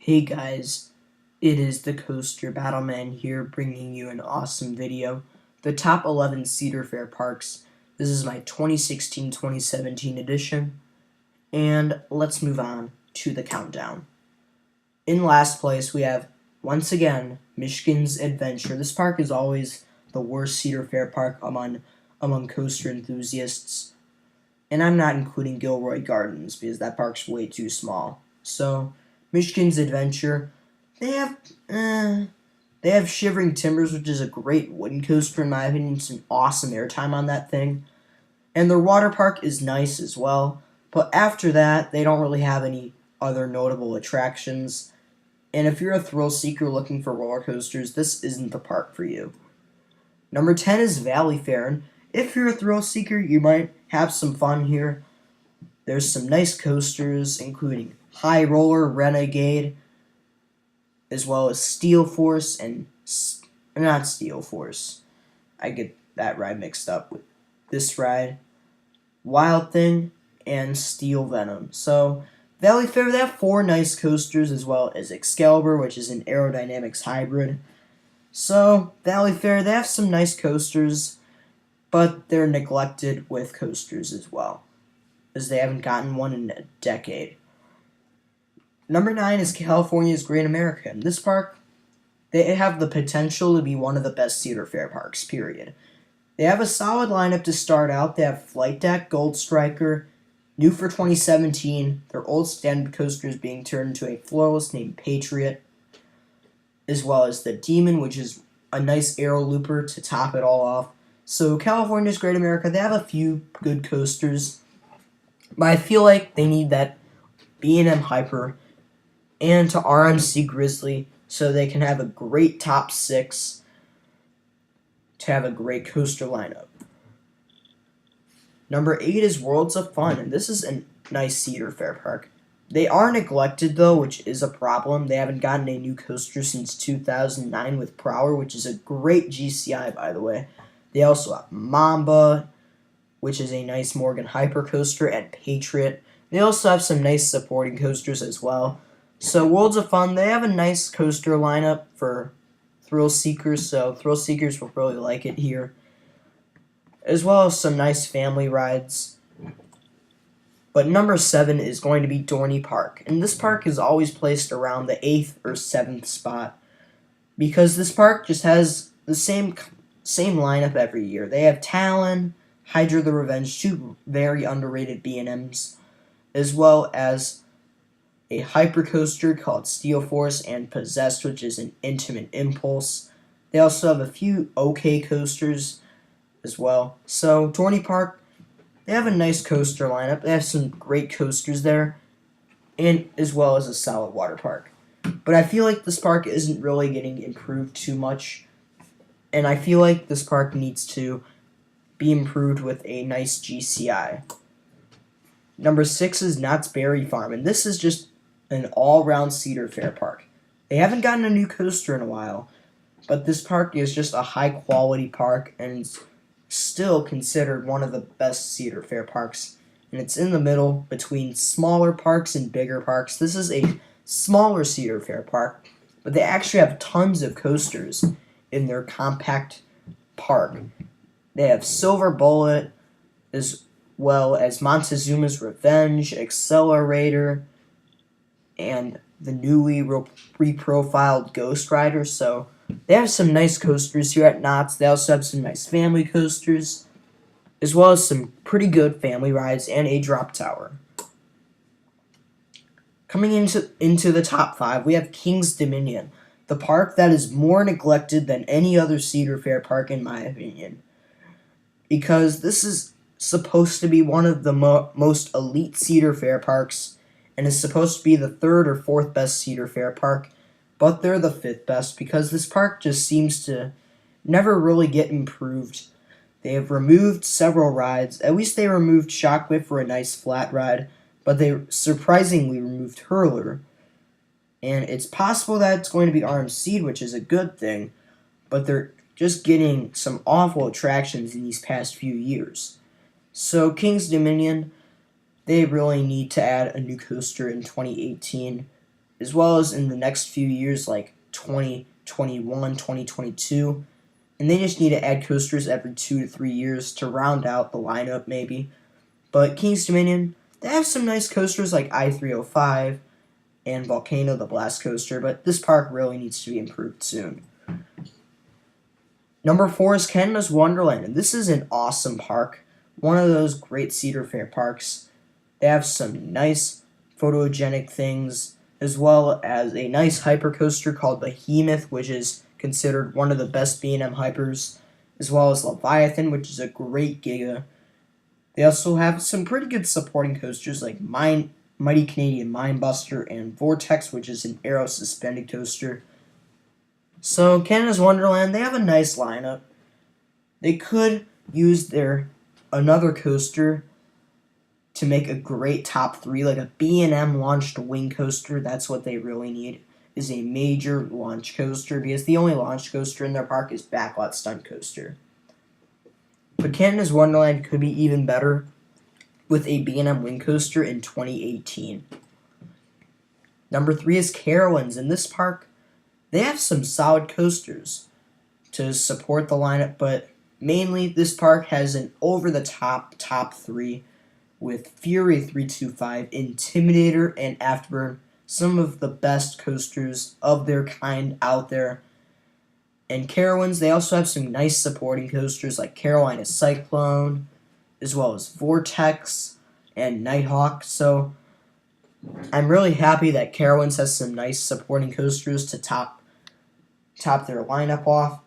Hey guys, it is the Coaster Battleman here bringing you an awesome video. The top 11 Cedar Fair parks. This is my 2016-2017 edition. And let's move on to the countdown. In last place we have, once again, Michigan's Adventure. This park is always the worst Cedar Fair park among coaster enthusiasts. And I'm not including Gilroy Gardens because that park's way too small. So, Michigan's Adventure, they have Shivering Timbers, which is a great wooden coaster in my opinion. Some awesome airtime on that thing. And their water park is nice as well. But after that, they don't really have any other notable attractions. And if you're a thrill seeker looking for roller coasters, this isn't the park for you. Number 10 is Valleyfair. And if you're a thrill seeker, you might have some fun here. There's some nice coasters, including High Roller, Renegade, as well as Steel Force and not Steel Force. I get that ride mixed up with this ride. Wild Thing and Steel Venom. So Valleyfair, they have 4 nice coasters, as well as Excalibur, which is an aerodynamics hybrid. So Valleyfair, they have some nice coasters, but they're neglected with coasters as well, as they haven't gotten one in a decade. Number 9 is California's Great America. This park, they have the potential to be one of the best Cedar Fair parks, period. They have a solid lineup to start out. They have Flight Deck, Gold Striker, new for 2017, their old standard coasters being turned into a floorless named Patriot, as well as the Demon, which is a nice aero looper to top it all off. So California's Great America, they have a few good coasters, but I feel like they need that B&M Hyper and to RMC Grizzly so they can have a great top 6 to have a great coaster lineup. Number 8 is Worlds of Fun, and this is a nice Cedar Fair park. They are neglected though, which is a problem. They haven't gotten a new coaster since 2009 with Prower, which is a great GCI, by the way. They also have Mamba, which is a nice Morgan Hyper coaster, and Patriot. They also have some nice supporting coasters as well. So Worlds of Fun, they have a nice coaster lineup for thrill seekers, so thrill seekers will really like it here, as well as some nice family rides. But number 7 is going to be Dorney Park, and this park is always placed around the 8th or 7th spot because this park just has the same lineup every year. They have Talon, Hydra the Revenge, 2 very underrated B&Ms, as well as a hypercoaster called Steel Force and Possessed, which is an intimate impulse. They also have a few okay coasters as well. So Dorney Park, they have a nice coaster lineup. They have some great coasters there, and as well as a solid water park. But I feel like this park isn't really getting improved too much, and I feel like this park needs to be improved with a nice GCI. Number 6 is Knott's Berry Farm, and this is just an all-round Cedar Fair park. They haven't gotten a new coaster in a while, but this park is just a high-quality park, and it's still considered one of the best Cedar Fair parks. And it's in the middle between smaller parks and bigger parks. This is a smaller Cedar Fair park, but they actually have tons of coasters in their compact park. They have Silver Bullet, as well as Montezuma's Revenge, Accelerator, and the newly reprofiled Ghost Rider. So they have some nice coasters here at Knott's. They also have some nice family coasters, as well as some pretty good family rides and a drop tower. Coming into the top 5, we have King's Dominion, the park that is more neglected than any other Cedar Fair park in my opinion, because this is supposed to be one of the most elite Cedar Fair parks, and is supposed to be the 3rd or 4th best Cedar Fair park, but they're the 5th best because this park just seems to never really get improved. They have removed several rides. At least they removed Shockwave for a nice flat ride, but they surprisingly removed Hurler. And it's possible that it's going to be RMC'd, which is a good thing, but they're just getting some awful attractions in these past few years. So King's Dominion, they really need to add a new coaster in 2018, as well as in the next few years like 2021, 2022. And they just need to add coasters every 2 to 3 years to round out the lineup maybe. But Kings Dominion, they have some nice coasters like I-305 and Volcano the Blast Coaster, but this park really needs to be improved soon. Number 4 is Canada's Wonderland, and this is an awesome park. One of those great Cedar Fair parks. They have some nice photogenic things, as well as a nice hypercoaster called Behemoth, which is considered one of the best B&M hypers, as well as Leviathan, which is a great Giga. They also have some pretty good supporting coasters like Mighty Canadian Mindbuster and Vortex, which is an aero suspended coaster. So Canada's Wonderland, they have a nice lineup. They could use their another coaster to make a great top 3, like a B&M launched wing coaster. That's what they really need, is a major launch coaster, because the only launch coaster in their park is Backlot Stunt Coaster. But Canada's Wonderland could be even better with a B&M wing coaster in 2018. Number 3 is Carowinds. In this park, they have some solid coasters to support the lineup, but mainly this park has an over-the-top top 3 with Fury 325, Intimidator, and Afterburn, some of the best coasters of their kind out there. And Carowinds, they also have some nice supporting coasters like Carolina Cyclone, as well as Vortex and Nighthawk. So I'm really happy that Carowinds has some nice supporting coasters to top their lineup off.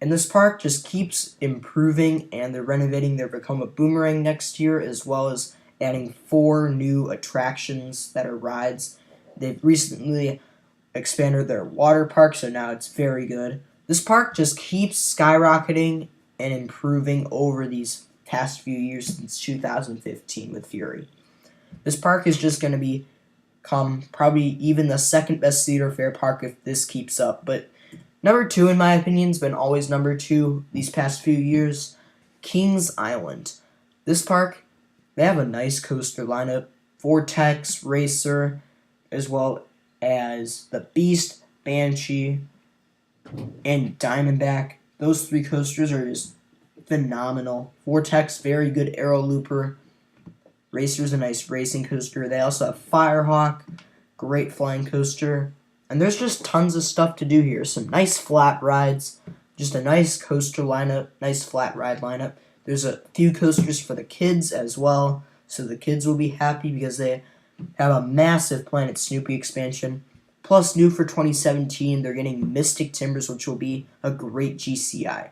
And this park just keeps improving, and they're renovating their Vekoma Boomerang next year, as well as adding 4 new attractions that are rides. They've recently expanded their water park, so now it's very good. This park just keeps skyrocketing and improving over these past few years since 2015 with Fury. This park is just going to become probably even the second best Cedar Fair park if this keeps up. But number 2, in my opinion, has been always number 2 these past few years, Kings Island. This park, they have a nice coaster lineup, Vortex, Racer, as well as the Beast, Banshee, and Diamondback. Those 3 coasters are just phenomenal. Vortex, very good aero looper. Racer's a nice racing coaster. They also have Firehawk, great flying coaster. And there's just tons of stuff to do here. Some nice flat rides, just a nice coaster lineup, nice flat ride lineup. There's a few coasters for the kids as well, so the kids will be happy because they have a massive Planet Snoopy expansion. Plus, new for 2017, they're getting Mystic Timbers, which will be a great GCI.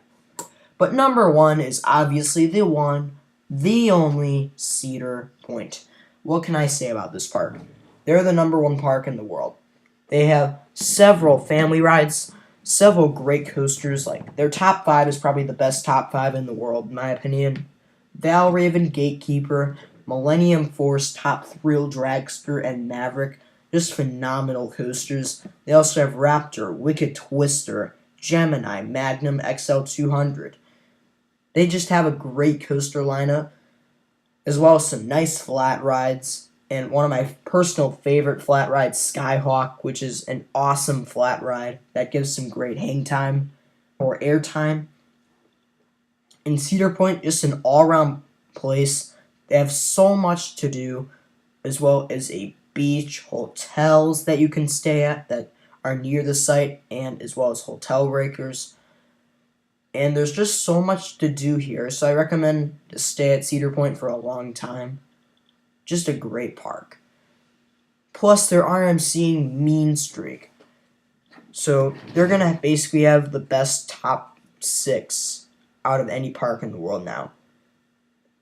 But number 1 is obviously the one, the only Cedar Point. What can I say about this park? They're the number 1 park in the world. They have several family rides, several great coasters. Like their top 5 is probably the best top 5 in the world, in my opinion. Valraven, Gatekeeper, Millennium Force, Top Thrill, Dragster, and Maverick. Just phenomenal coasters. They also have Raptor, Wicked Twister, Gemini, Magnum, XL200. They just have a great coaster lineup, as well as some nice flat rides. And one of my personal favorite flat rides, Skyhawk, which is an awesome flat ride that gives some great hang time or air time. In Cedar Point, just an all-around place. They have so much to do, as well as a beach, hotels that you can stay at that are near the site, and as well as hotel breakers. And there's just so much to do here, so I recommend to stay at Cedar Point for a long time. Just a great park. Plus, they're RMCing Mean Streak. So, they're going to basically have the best top 6 out of any park in the world now.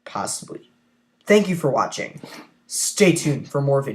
Possibly. Thank you for watching. Stay tuned for more videos.